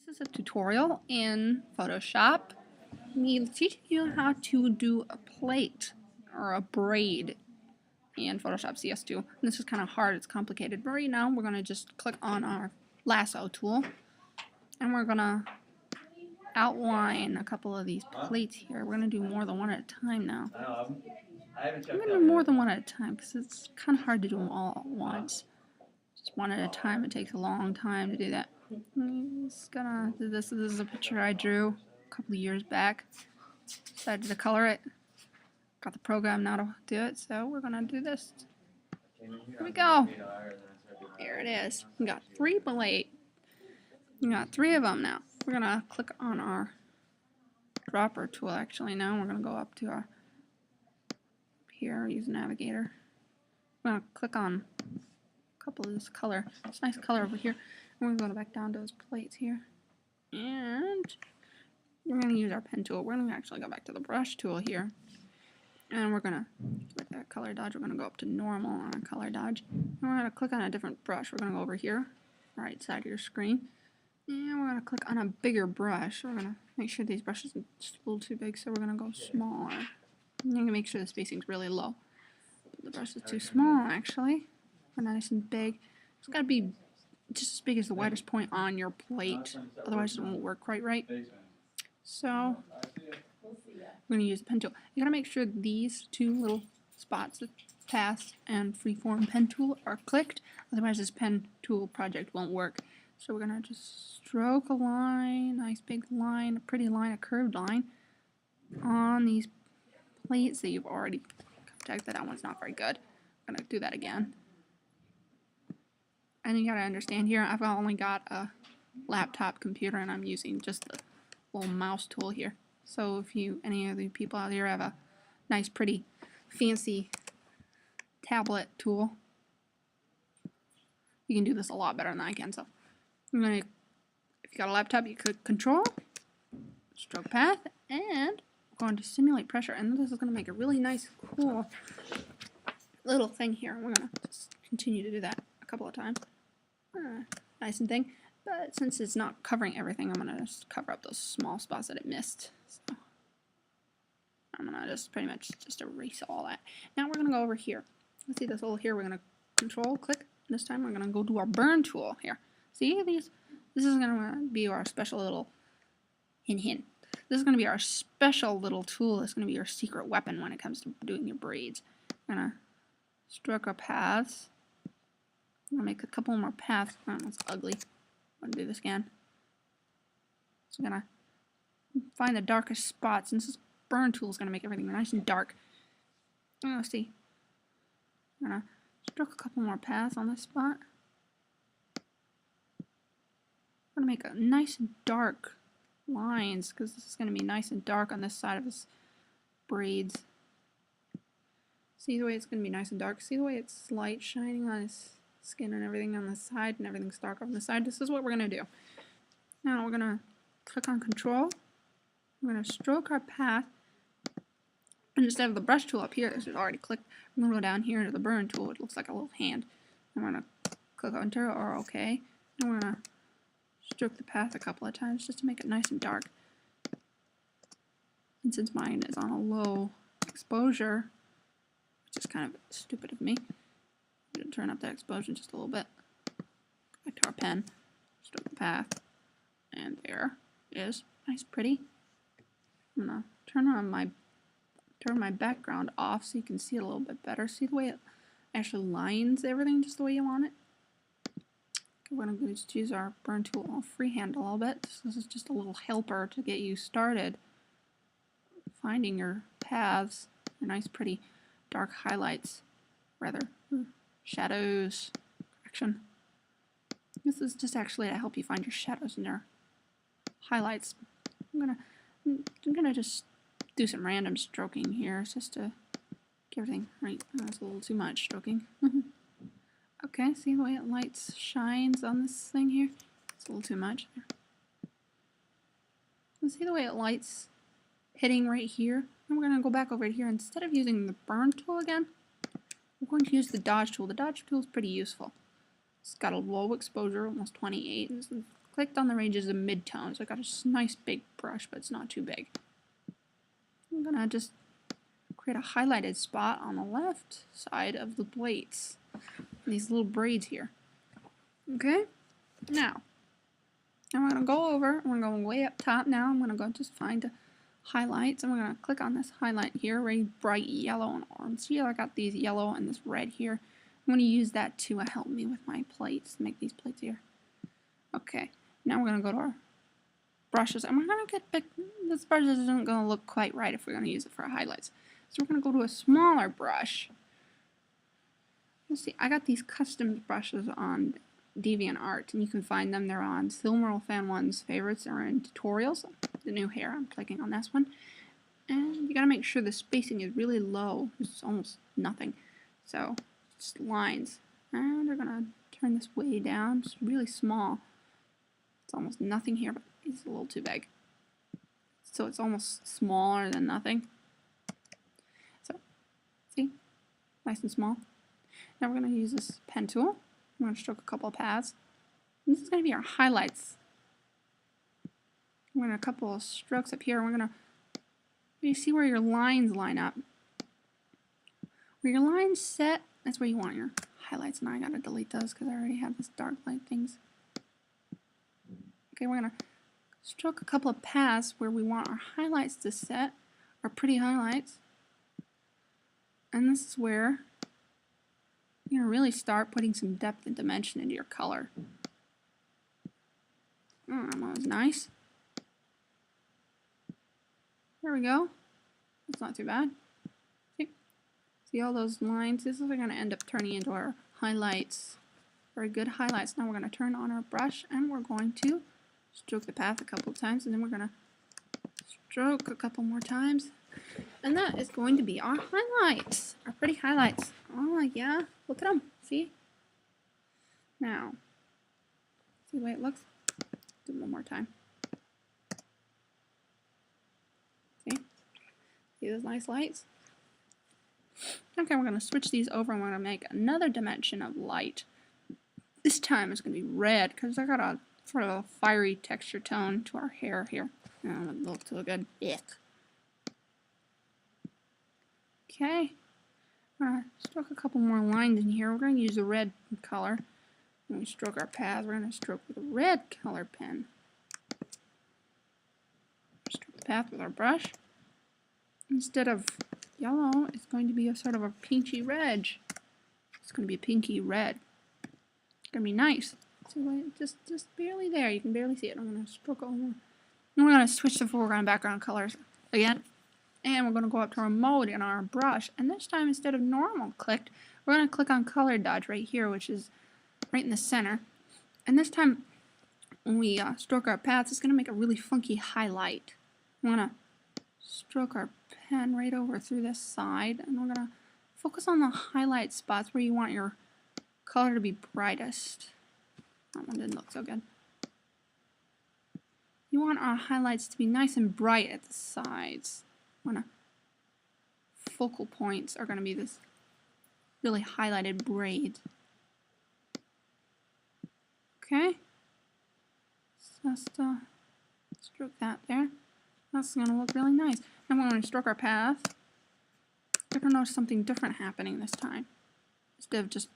This is a tutorial in Photoshop. Me teaching you how to do a plate or a braid in Photoshop CS2. And this is kind of hard, it's complicated, but right now we're going to just click on our lasso tool and we're going to outline a couple of these plates here. We're going to do more than one at a time now. I'm going to do more than one at a time because it's kind of hard to do them all at once. Just one at a time, it takes a long time to do that. I'm just gonna do this. This is a picture I drew a couple of years back. Decided to color it. Got the program now to do it, so we're gonna do this. Here we go. There it is. We got 3 blades. We got 3 of them now. We're gonna click on our dropper tool actually now. We're gonna go up to our here, use navigator. We're gonna click on a couple of this color. It's nice color over here. And we're going to go back down to those plates here. And we're going to use our pen tool. We're going to actually go back to the brush tool here. And we're going to, with that color dodge, we're going to go up to normal on our color dodge. And we're going to click on a different brush. We're going to go over here, right side of your screen. And we're going to click on a bigger brush. We're going to make sure these brushes are just a little too big, so we're going to go smaller. And you're going to make sure the spacing's really low. The brush is too small, actually. We're nice and big. It's got to be just as big as the widest point on your plate, otherwise it won't work quite right. So we're going to use the pen tool. You got to make sure these 2 little spots, the path and freeform pen tool, are clicked, otherwise this pen tool project won't work. So we're going to just stroke a line, nice big line, a pretty line, a curved line on these plates that you've already contacted. That one's not very good. I'm going to do that again. And you gotta understand here, I've only got a laptop computer and I'm using just the little mouse tool here. So if any of the people out there have a nice, pretty, fancy tablet tool, you can do this a lot better than I can. So if you got a laptop, you click Control, stroke path, and we're going to simulate pressure. And this is going to make a really nice, cool little thing here. We're going to just continue to do that a couple of times. Nice and thing, but since it's not covering everything, I'm gonna just cover up those small spots that it missed. So I'm gonna just pretty much just erase all that. Now we're gonna go over here. Let's see this hole here. We're gonna Control click. This time we're gonna go to our burn tool here. See these? This is gonna be our special little hint. This is gonna be our special little tool. It's gonna be your secret weapon when it comes to doing your braids. We're gonna stroke our paths. I'm going to make a couple more paths. Oh, that's ugly. I'm going to do this again. So I'm going to find the darkest spots. And this burn tool is going to make everything nice and dark. Oh, see. I'm going to stroke a couple more paths on this spot. I'm going to make a nice and dark lines because this is going to be nice and dark on this side of this braids. See the way it's going to be nice and dark? See the way it's light shining on his skin and everything on the side, and everything's dark on the side. This is what we're going to do. Now we're going to click on Control. We're going to stroke our path, and instead of the brush tool up here, this is already clicked, I'm going to go down here into the burn tool. It looks like a little hand. I'm going to click Enter or OK, and we're going to stroke the path a couple of times just to make it nice and dark. And since mine is on a low exposure, which is kind of stupid of me, turn up that exposure just a little bit. Back to our pen, stroke the path, and there is nice, pretty. I'm gonna turn my background off so you can see it a little bit better. See the way it actually lines everything just the way you want it. Okay, we're gonna just use our burn tool. I'll freehand a little bit. This is just a little helper to get you started finding your paths, your nice, pretty, dark highlights, rather. Shadows, correction. This is just actually to help you find your shadows and your highlights. I'm gonna just do some random stroking here just to get everything right. Oh, that's a little too much stroking. Okay, see the way it lights shines on this thing here? It's a little too much. And see the way it lights hitting right here? And we're gonna go back over here. Instead of using the burn tool again, we're going to use the dodge tool. The dodge tool is pretty useful. It's got a low exposure, almost 28. It's clicked on the ranges of midtones. I got a nice big brush, but it's not too big. I'm gonna just create a highlighted spot on the left side of the plates. These little braids here. Okay? Now, I'm gonna go over, I'm gonna go way up top now. I'm gonna go just find highlights. And we're gonna click on this highlight here, very bright yellow and orange. See, I got these yellow and this red here. I'm gonna use that to help me with my plates, make these plates here. Okay, now we're gonna go to our brushes, and we're gonna get big. This brush isn't gonna look quite right if we're gonna use it for highlights. So we're gonna go to a smaller brush. Let's see, I got these custom brushes on DeviantArt, and you can find them. They're on Silmeral Fan One's favorites. They're in tutorials. The new hair, I'm clicking on this one. And you gotta make sure the spacing is really low. It's almost nothing. So, just lines. And we're gonna turn this way down. It's really small. It's almost nothing here, but it's a little too big. So it's almost smaller than nothing. So, see? Nice and small. Now we're gonna use this pen tool. I'm going to stroke a couple of paths. And this is going to be our highlights. We're going to a couple of strokes up here. We're going to, you see where your lines line up. Where your lines set, that's where you want your highlights. Now I got to delete those because I already have this dark light things. Okay, we're going to stroke a couple of paths where we want our highlights to set, our pretty highlights. And this is where you're going to really start putting some depth and dimension into your color. Oh, that was nice. There we go. That's not too bad. See all those lines? This is going to end up turning into our highlights. Very good highlights. Now we're going to turn on our brush and we're going to stroke the path a couple of times, and then we're going to stroke a couple more times. And that is going to be our highlights, our pretty highlights. Oh yeah, look at them, see? Now, see the way it looks? Do it one more time. See? See those nice lights? Okay, we're going to switch these over and we're going to make another dimension of light. This time it's going to be red because I got a sort of a fiery texture tone to our hair here. Oh, it doesn't look too good. Ick. Okay, we're going to stroke a couple more lines in here. We're going to use a red color. When we stroke our paths, we're going to stroke with a red color pen. Stroke the path with our brush. Instead of yellow, it's going to be a sort of a pinchy red. It's going to be a pinky red. It's going to be nice. So just barely there. You can barely see it. I'm going to stroke over. And we're going to switch the foreground background colors again. And we're going to go up to our mode in our brush. And this time, instead of normal clicked, we're going to click on color dodge right here, which is right in the center. And this time, when we stroke our paths, it's going to make a really funky highlight. We're going to stroke our pen right over through this side. And we're going to focus on the highlight spots where you want your color to be brightest. That one didn't look so good. You want our highlights to be nice and bright at the sides. Focal points are going to be this really highlighted braid. Okay, just stroke that there. That's going to look really nice. And we're going to stroke our path. You're going to notice something different happening this time. Instead of just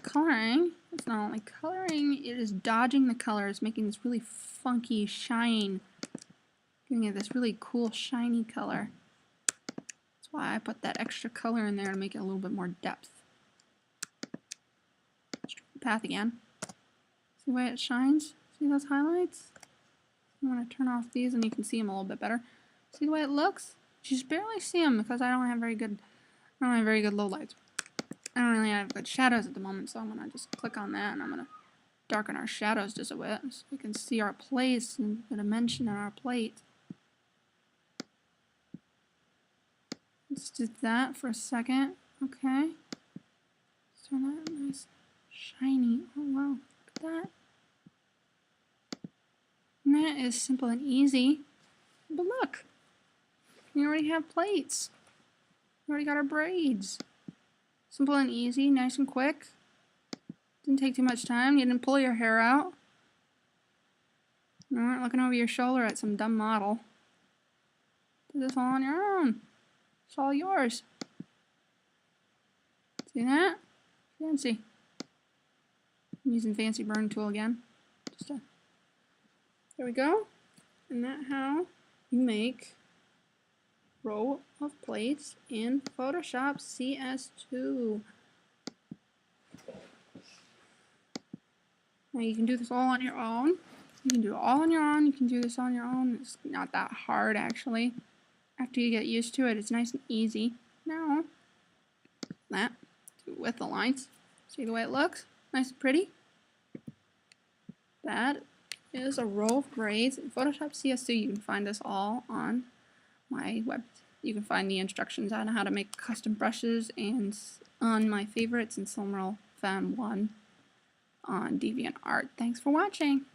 coloring, it's not only coloring, it is dodging the colors, making this really funky shine, giving it this really cool shiny color. That's why I put that extra color in there to make it a little bit more depth. Stroke the path again. See the way it shines? See those highlights? I'm going to turn off these and you can see them a little bit better. See the way it looks? You just barely see them because I don't have very good low lights. I don't really have good shadows at the moment, so I'm going to just click on that and I'm going to darken our shadows just a bit so we can see our place and the dimension of our plate. Let's do that for a second. Okay. So that nice shiny. Oh wow, look at that. And that is simple and easy. But look, we already have plates. We already got our braids. Simple and easy, nice and quick. Didn't take too much time. You didn't pull your hair out. You aren't looking over your shoulder at some dumb model. Do this all on your own. It's all yours. See that? Fancy. I'm using fancy burn tool again. There we go. And that's how you make row of plates in Photoshop CS2. Now you can do this all on your own. You can do it all on your own. You can do this on your own. It's not that hard actually. After you get used to it, it's nice and easy. Now, that, do it with the lines. See the way it looks? Nice and pretty. That is a row of braids in Photoshop CS2. You can find this all on my web. You can find the instructions on how to make custom brushes and on my favorites in Silmaril Fan 1 on DeviantArt. Thanks for watching.